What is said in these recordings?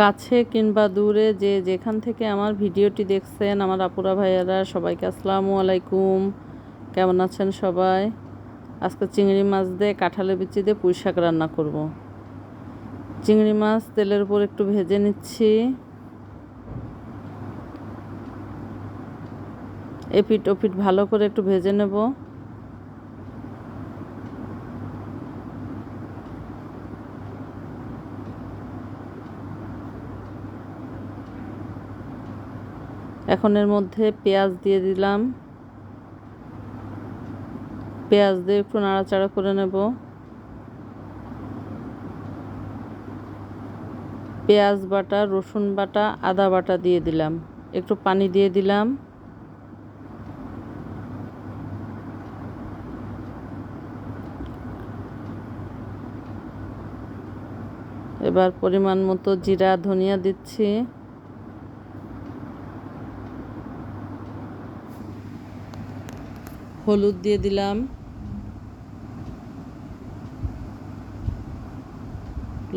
কাছে কিংবা দূরে যে যেখান থেকে আমার ভিডিওটি দেখছেন, আমার আপুরা ভাইয়ারা সবাইকে আসসালামু আলাইকুম। কেমন আছেন সবাই? আজকে চিংড়ি মাছ দিয়ে কাঁঠালের বিচি দিয়ে পুঁই শাক রান্না করব। চিংড়ি মাছ তেলের উপর একটু ভেজে নিচ্ছি। এপিট ওপিট ভালো করে একটু ভেজে নেব। এখন এর মধ্যে পেঁয়াজ দিয়ে দিলাম। পেঁয়াজ দিয়ে একটু নাড়াচাড়া করে নেব। পেঁয়াজ বাটা, রসুন বাটা, আদা বাটা দিয়ে দিলাম। একটু পানি দিয়ে দিলাম। এবার পরিমাণ মতো জিরা ধনিয়া দিচ্ছি। হলুদ দিয়ে দিলাম।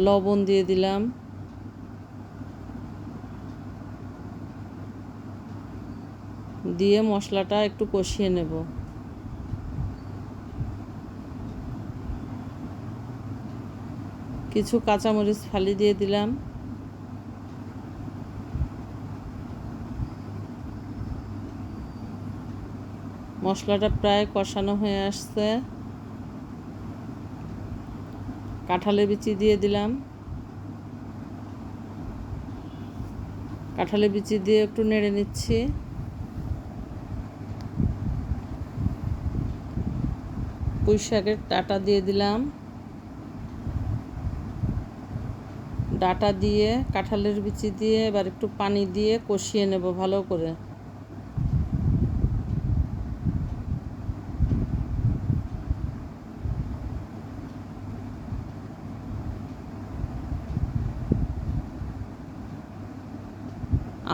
লবণ দিয়ে দিলাম। দিয়ে মশলাটা একটু কষিয়ে নেব। কিছু কাঁচামরিচ ফালি দিয়ে দিলাম। মশলাটা প্রায় কষানো হয়ে আসছে। কাঁঠালের বিচি দিয়ে দিলাম। কাঁঠালের বিচি দিয়ে একটু নেড়ে নিচ্ছি। পুঁই শাকের ডাঁটা দিয়ে দিলাম। ডাঁটা দিয়ে কাঁঠালের বিচি দিয়ে এবার একটু পানি দিয়ে কষিয়ে নেব ভালো করে।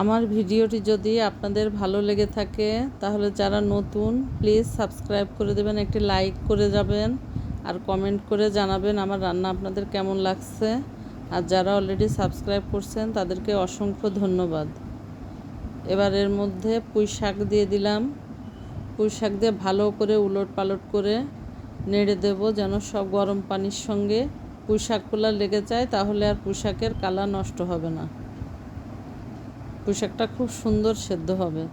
আমার ভিডিওটি যদি আপনাদের ভালো লেগে থাকে তাহলে যারা নতুন প্লিজ সাবস্ক্রাইব করে দেবেন, একটি লাইক করে যাবেন আর কমেন্ট করে জানাবেন আমার রান্না আপনাদের কেমন লাগছে। আর যারা অলরেডি সাবস্ক্রাইব করছেন তাদেরকে অসংখ্য ধন্যবাদ। এবার এর মধ্যে পুঁই শাক দিয়ে দিলাম। পুঁই শাক দিয়ে ভালো করে উলট পালট করে নেড়ে দেব যেন সব গরম পানির সঙ্গে পুঁই শাকগুলো লেগে যায়, তাহলে আর পুঁই শাকের কালার নষ্ট হবে না। পুঁই শাকটা খুব সুন্দর সেদ্ধ হবে।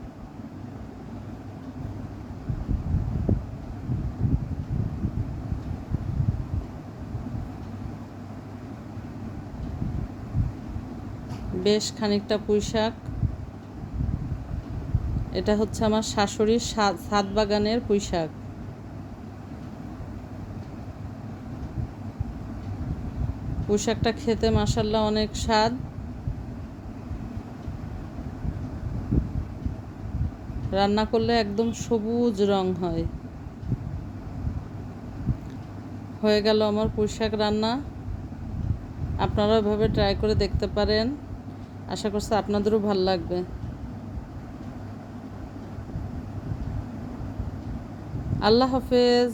বেশ খানিকটা পুঁই শাক। এটা হচ্ছে আমার শাশুড়ির ছাদ বাগানের পুঁই শাক। পুঁই শাকটা খেতে মাশাআল্লাহ অনেক স্বাদ। রান্না করলে একদম সবুজ রং হয়। হয়ে গেল আমার পুঁই শাক রান্না। আপনারা এভাবে ট্রাই করে দেখতে পারেন। আশা করছি আপনাদেরও ভালো লাগবে। আল্লাহ হাফেজ।